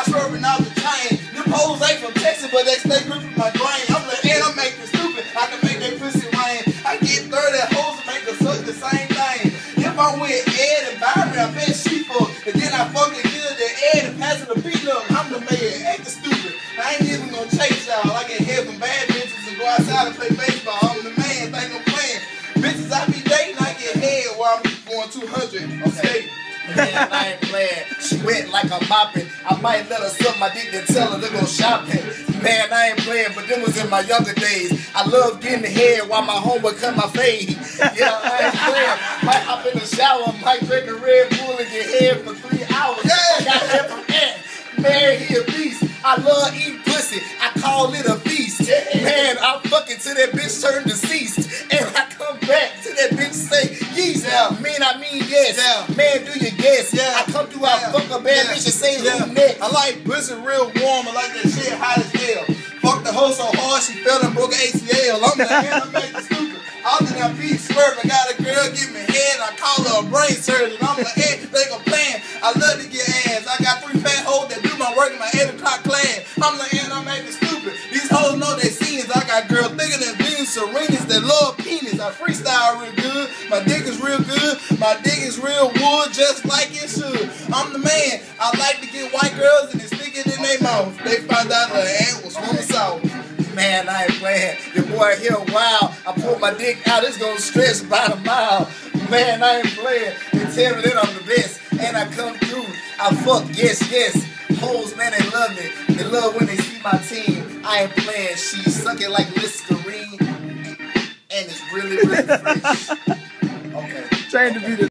swerving out the chain. Them hoes ain't from Texas, but they stay gripping my brain. I'm like, and I'm making stupid. I can make that pussy rain. I get 30 hoes and make her suck the same thing. If I'm with Ed and Byron, I bet she fuck. And then I fucking kill the Ed and pass it the peanut. I'm the man, acting stupid. I ain't even gonna chase y'all. I get head from bad bitches and go outside and play baseball. I'm the man, think I'm playing. Bitches I be dating, I get head while I'm going 200. Okay. Man, I ain't playing. She wet like I'm mopping. I might let her suck my dick and tell her to go shopping. Man, I ain't playing, but them was in my younger days. I love getting head while my homework cut my fade. Yeah, I ain't playing. Might hop in the shower, might drink a Red Bull and get head for 3 hours. I got head from Ant. Man, he a beast. I love eating pussy. I call it a feast. Man, I'm fucking till that bitch turn deceased. And I come back to that bitch say, yeast. Man, I mean yes. Man, do your guess. I come through, I fuck a bad bitch and say who next. I like pussy real warm. I like that shit hot as hell. Fuck the hoe so hard she fell and broke ACL. I'm the man, I'm making stupid. All in that beat swerve. I got a girl give me head. I call her a brain surgeon. I'm the head, they gon' plan. I love to get ass. I got 3 fat hoes that do my work in my 8 o'clock class. I'm the end, I'm making stupid. These hoes know they scenes. I got girls thicker than Venus Serenas that love penis. I freestyle real good. My dick is real good. My dick is real wood, just like it should. I'm the man. I like to get white girls and they stick it in their mouth. They find out the ant was swimming south. Man, I ain't playing. Your boy here wild. I pull my dick out, it's gonna stretch about a mile. Man, I ain't playing. They tell me that I'm the best. And I come through. I fuck, yes. Hoes, man, they love me. They love when they see my team. I ain't playing. She sucking like Listerine. And it's really, really fresh. Okay. Trying to be the